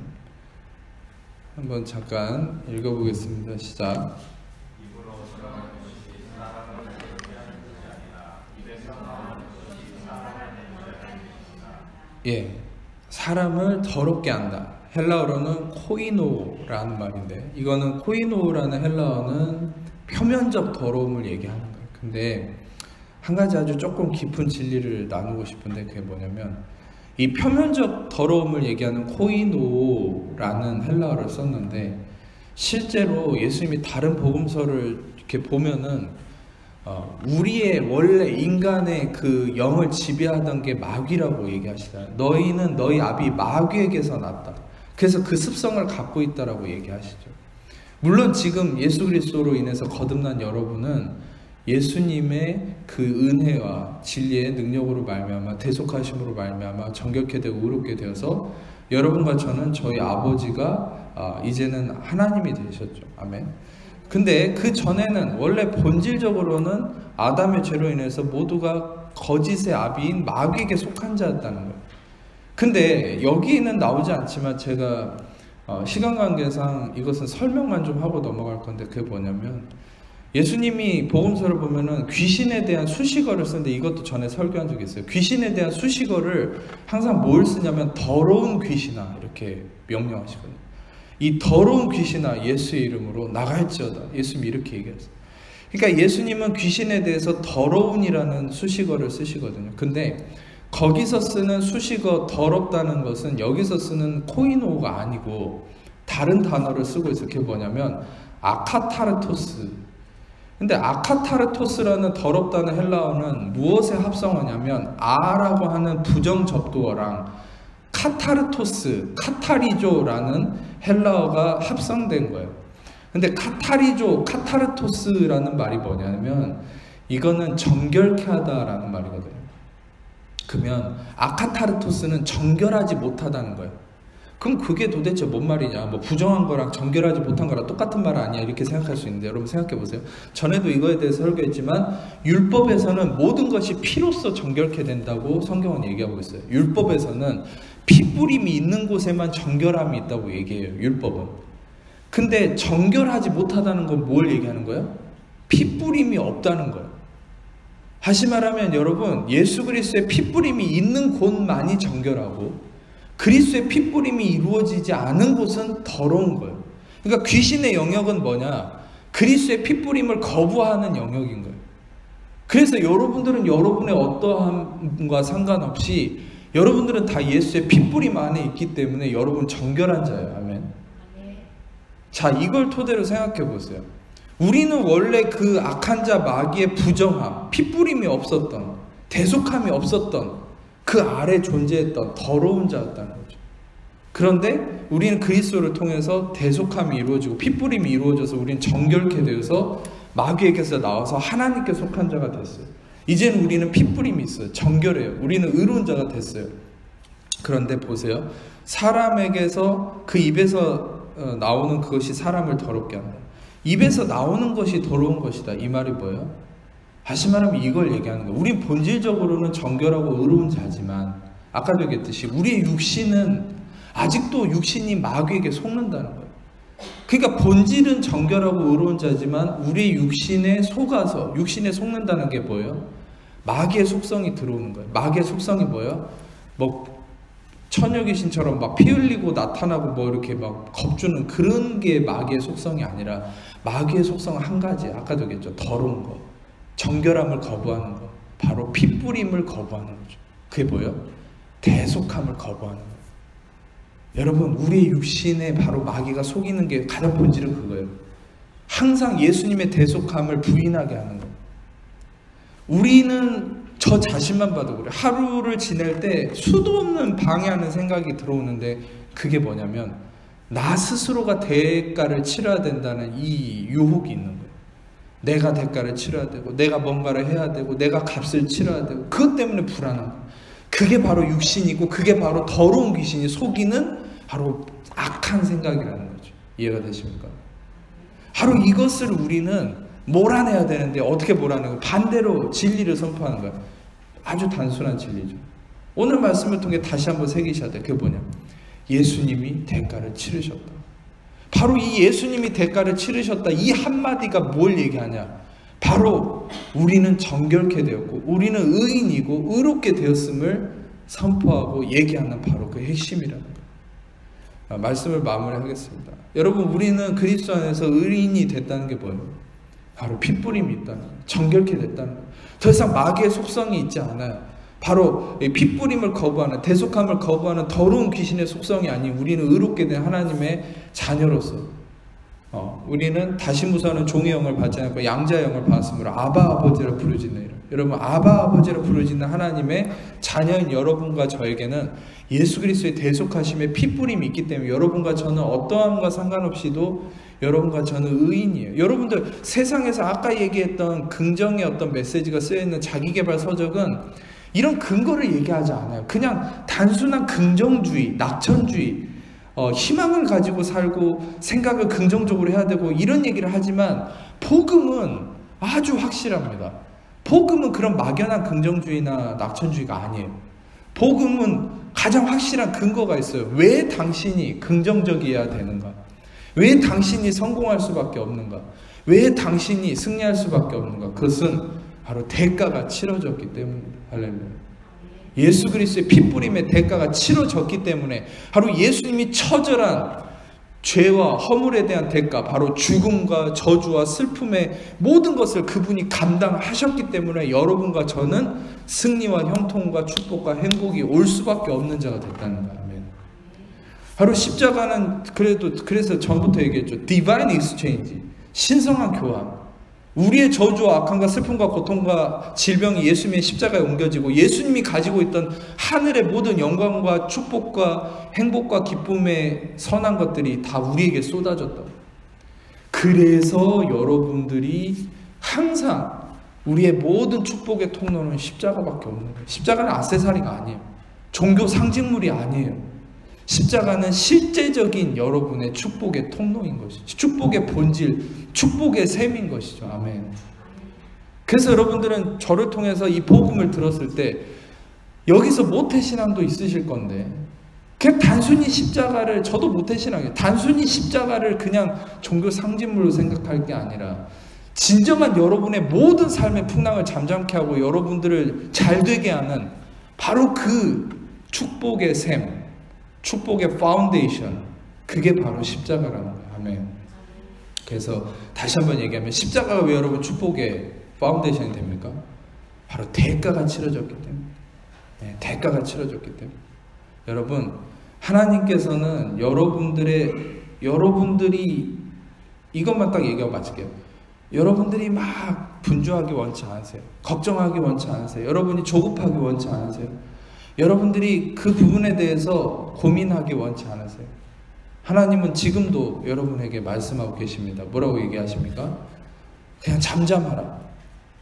Speaker 1: 한번 잠깐 읽어보겠습니다. 시작. 사람을 더럽게 한다. 헬라어로는 코이노라는 말인데 이거는 코이노라는 헬라어는 표면적 더러움을 얘기하는 거예요. 근데 한 가지 아주 조금 깊은 진리를 나누고 싶은데 그게 뭐냐면 이 표면적 더러움을 얘기하는 코이노라는 헬라어를 썼는데, 실제로 예수님이 다른 복음서를 이렇게 보면은 우리의 원래 인간의 그 영을 지배하던 게 마귀라고 얘기하시잖아요. 너희는 너희 아비 마귀에게서 났다. 그래서 그 습성을 갖고 있다라고 얘기하시죠. 물론 지금 예수 그리스도로 인해서 거듭난 여러분은 예수님의 그 은혜와 진리의 능력으로 말미암아 대속하심으로 말미암아 정결케 되고 의롭게 되어서 여러분과 저는 저희 아버지가 이제는 하나님이 되셨죠. 아멘. 근데 그 전에는 원래 본질적으로는 아담의 죄로 인해서 모두가 거짓의 아비인 마귀에게 속한 자였다는 거예요. 근데 여기는 나오지 않지만 제가 시간 관계상 이것은 설명만 좀 하고 넘어갈 건데, 그게 뭐냐면 예수님이 복음서를 보면은 귀신에 대한 수식어를 쓰는데, 이것도 전에 설교한 적이 있어요. 귀신에 대한 수식어를 항상 뭘 쓰냐면 더러운 귀신아 이렇게 명령하시거든요. 이 더러운 귀신아 예수의 이름으로 나갈지어다. 예수님이 이렇게 얘기했어요. 그러니까 예수님은 귀신에 대해서 더러운이라는 수식어를 쓰시거든요. 근데 거기서 쓰는 수식어 더럽다는 것은 여기서 쓰는 코이노가 아니고 다른 단어를 쓰고 있어요. 그게 뭐냐면 아카타르토스. 근데 아카타르토스라는 더럽다는 헬라어는 무엇에 합성어냐면 아라고 하는 부정접두어랑 카타르토스, 카타리조라는 헬라어가 합성된 거예요. 근데 카타리조, 카타르토스라는 말이 뭐냐면 이거는 정결케 하다라는 말이거든요. 그러면 아카타르토스는 정결하지 못하다는 거예요. 그럼 그게 도대체 뭔 말이냐? 뭐 부정한 거랑 정결하지 못한 거랑 똑같은 말 아니야? 이렇게 생각할 수 있는데, 여러분 생각해 보세요. 전에도 이거에 대해서 설교했지만 율법에서는 모든 것이 피로써 정결케 된다고 성경은 얘기하고 있어요. 율법에서는 피 뿌림이 있는 곳에만 정결함이 있다고 얘기해요. 율법은. 근데 정결하지 못하다는 건 뭘 얘기하는 거예요? 피 뿌림이 없다는 거예요. 다시 말하면 여러분, 예수 그리스도의 피 뿌림이 있는 곳만이 정결하고 그리스도의 피 뿌림이 이루어지지 않은 곳은 더러운 거예요. 그러니까 귀신의 영역은 뭐냐? 그리스도의 피 뿌림을 거부하는 영역인 거예요. 그래서 여러분들은 여러분의 어떠함과 상관없이 여러분들은 다 예수의 피 뿌림 안에 있기 때문에 여러분 정결한 자예요. 아멘. 자, 이걸 토대로 생각해 보세요. 우리는 원래 그 악한 자 마귀의 부정함, 피 뿌림이 없었던, 대속함이 없었던 그 아래 존재했던 더러운 자였다는 거죠. 그런데 우리는 그리스도를 통해서 대속함이 이루어지고 핏뿌림이 이루어져서 우리는 정결케 되어서 마귀에게서 나와서 하나님께 속한 자가 됐어요. 이제는 우리는 핏뿌림이 있어요. 정결해요. 우리는 의로운 자가 됐어요. 그런데 보세요. 사람에게서 그 입에서 나오는 그것이 사람을 더럽게 한다. 입에서 나오는 것이 더러운 것이다. 이 말이 뭐예요? 다시 말하면 이걸 얘기하는 거예요. 우린 본질적으로는 정결하고 의로운 자지만 아까도 얘기했듯이 우리의 육신은 아직도 육신이 마귀에게 속는다는 거예요. 그러니까 본질은 정결하고 의로운 자지만 우리의 육신에 속아서 육신에 속는다는 게 뭐예요? 마귀의 속성이 들어오는 거예요. 마귀의 속성이 뭐예요? 뭐 처녀 귀신처럼 막 피 흘리고 나타나고 뭐 이렇게 막 겁주는 그런 게 마귀의 속성이 아니라 마귀의 속성은 한 가지. 아까도 얘기했죠. 더러운 거. 정결함을 거부하는 거. 바로 핏뿌림을 거부하는 거죠. 그게 뭐예요? 대속함을 거부하는 거예요. 여러분, 우리의 육신에 바로 마귀가 속이는 게 가장 본질은 그거예요. 항상 예수님의 대속함을 부인하게 하는 거예요. 우리는 저 자신만 봐도 그래요. 하루를 지낼 때 수도 없는 방해하는 생각이 들어오는데 그게 뭐냐면 나 스스로가 대가를 치러야 된다는 이 유혹이 있는 거예요. 내가 대가를 치러야 되고 내가 뭔가를 해야 되고 내가 값을 치러야 되고 그것 때문에 불안한 거예요. 그게 바로 육신이고 그게 바로 더러운 귀신이 속이는 바로 악한 생각이라는 거죠. 이해가 되십니까? 바로 이것을 우리는 몰아내야 되는데 어떻게 몰아내고 반대로 진리를 선포하는 거예요. 아주 단순한 진리죠. 오늘 말씀을 통해 다시 한번 새기셔야 돼요. 그게 뭐냐? 예수님이 대가를 치르셨다. 바로 이 예수님이 대가를 치르셨다. 이 한마디가 뭘 얘기하냐? 바로 우리는 정결케 되었고 우리는 의인이고 의롭게 되었음을 선포하고 얘기하는 바로 그 핵심이라는 거예요. 말씀을 마무리하겠습니다. 여러분, 우리는 그리스도 안에서 의인이 됐다는 게 뭐예요? 바로 핏뿌림이 있다는 거예요. 정결케 됐다는 거예요. 더 이상 마귀의 속성이 있지 않아요. 바로 핏부림을 거부하는, 대속함을 거부하는 더러운 귀신의 속성이 아닌 우리는 의롭게 된 하나님의 자녀로서 우리는 다시 무서워하는 종의 영을 받지 않고 양자의 영을 받았으므로 아바 아버지라 부르짖는, 여러분 아바 아버지라 부르짖는 하나님의 자녀인 여러분과 저에게는 예수 그리스도의 대속하심의 핏부림이 있기 때문에 여러분과 저는 어떠함과 상관없이도 여러분과 저는 의인이에요. 여러분들 세상에서 아까 얘기했던 긍정의 어떤 메시지가 쓰여있는 자기계발 서적은 이런 근거를 얘기하지 않아요. 그냥 단순한 긍정주의, 낙천주의, 희망을 가지고 살고 생각을 긍정적으로 해야 되고 이런 얘기를 하지만 복음은 아주 확실합니다. 복음은 그런 막연한 긍정주의나 낙천주의가 아니에요. 복음은 가장 확실한 근거가 있어요. 왜 당신이 긍정적이어야 되는가? 왜 당신이 성공할 수밖에 없는가? 왜 당신이 승리할 수밖에 없는가? 그것은 바로 대가가 치러졌기 때문입니다. 할렐루야. 예수 그리스도의 핏부림의 대가가 치러졌기 때문에 바로 예수님이 처절한 죄와 허물에 대한 대가, 바로 죽음과 저주와 슬픔의 모든 것을 그분이 감당하셨기 때문에 여러분과 저는 승리와 형통과 축복과 행복이 올 수밖에 없는 자가 됐다는 거예요. 바로 십자가는 그래서 전부터 얘기했죠. Divine Exchange, 신성한 교환. 우리의 저주와 악함과 슬픔과 고통과 질병이 예수님의 십자가에 옮겨지고 예수님이 가지고 있던 하늘의 모든 영광과 축복과 행복과 기쁨의 선한 것들이 다 우리에게 쏟아졌다. 그래서 여러분들이 항상 우리의 모든 축복의 통로는 십자가밖에 없는 거예요. 십자가는 액세서리가 아니에요. 종교 상징물이 아니에요. 십자가는 실제적인 여러분의 축복의 통로인 것이죠. 축복의 본질, 축복의 셈인 것이죠. 아멘. 그래서 여러분들은 저를 통해서 이 복음을 들었을 때 여기서 모태신앙도 있으실 건데 그냥 단순히 십자가를, 저도 모태신앙이에요. 단순히 십자가를 그냥 종교 상징물로 생각할 게 아니라 진정한 여러분의 모든 삶의 풍랑을 잠잠케 하고 여러분들을 잘되게 하는 바로 그 축복의 셈, 축복의 파운데이션, 그게 바로 십자가라는 거예요. 아멘. 그래서 다시 한번 얘기하면 십자가가 왜 여러분 축복의 파운데이션이 됩니까? 바로 대가가 치러졌기 때문에. 네, 대가가 치러졌기 때문에. 여러분, 하나님께서는 여러분들이 이것만 딱 얘기하고 마칠게요. 여러분들이 막 분주하기 원치 않으세요. 걱정하기 원치 않으세요. 여러분이 조급하기 원치 않으세요. 여러분들이 그 부분에 대해서 고민하기 원치 않으세요. 하나님은 지금도 여러분에게 말씀하고 계십니다. 뭐라고 얘기하십니까? 그냥 잠잠하라.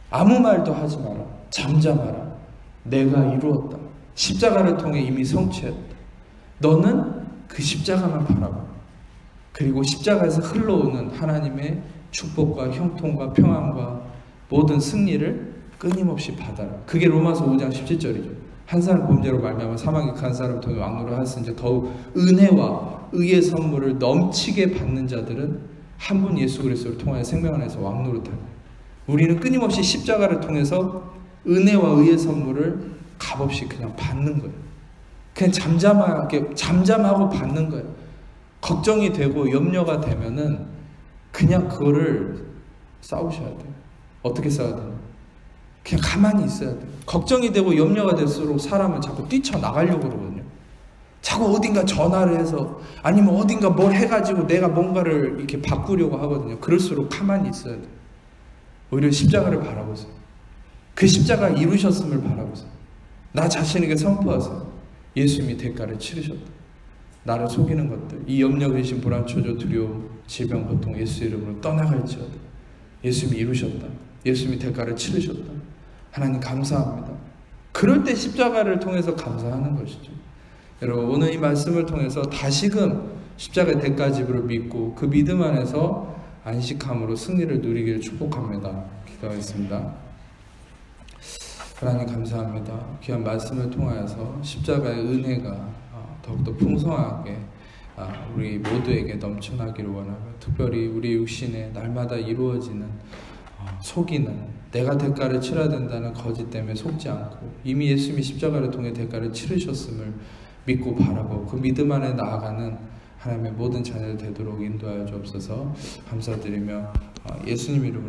Speaker 1: 아무 말도 하지 마라. 잠잠하라. 내가 이루었다. 십자가를 통해 이미 성취했다. 너는 그 십자가만 바라봐. 그리고 십자가에서 흘러오는 하나님의 축복과 형통과 평안과 모든 승리를 끊임없이 받아라. 그게 로마서 5장 17절이죠. 한 사람 범죄로 말미암아 사망에 간 사람을 통해 왕노를 하였으니 더욱 은혜와 의의 선물을 넘치게 받는 자들은 한 분 예수 그리스도를 통하여 생명 안에서 왕노릇하라. 우리는 끊임없이 십자가를 통해서 은혜와 의의 선물을 값없이 그냥 받는 거예요. 그냥 잠잠하고 받는 거예요. 걱정이 되고 염려가 되면은 그냥 그거를 싸우셔야 돼요. 어떻게 싸워야 돼요? 그냥 가만히 있어야 돼요. 걱정이 되고 염려가 될수록 사람은 자꾸 뛰쳐나가려고 그러거든요. 자꾸 어딘가 전화를 해서 아니면 어딘가 뭘 해가지고 내가 뭔가를 이렇게 바꾸려고 하거든요. 그럴수록 가만히 있어야 돼요. 오히려 십자가를 바라보세요. 그 십자가 이루셨음을 바라보세요. 나 자신에게 선포하세요. 예수님이 대가를 치르셨다. 나를 속이는 것들, 이 염려, 근심, 불안, 초조, 두려움, 질병, 고통 예수 이름으로 떠나갈지어다. 예수님이 이루셨다. 예수님이 대가를 치르셨다. 하나님 감사합니다. 그럴 때 십자가를 통해서 감사하는 것이죠. 여러분, 오늘 이 말씀을 통해서 다시금 십자가의 대가지불을 믿고 그 믿음 안에서 안식함으로 승리를 누리기를 축복합니다. 기도하겠습니다. 하나님 감사합니다. 귀한 말씀을 통하여서 십자가의 은혜가 더욱더 풍성하게 우리 모두에게 넘쳐나기를 원하며, 특별히 우리 육신에 날마다 이루어지는 속이는, 내가 대가를 치러야 된다는 거짓 때문에 속지 않고 이미 예수님이 십자가를 통해 대가를 치르셨음을 믿고 바라보고 그 믿음 안에 나아가는 하나님의 모든 자녀들 되도록 인도하여 주옵소서. 감사드리며 예수님 이름으로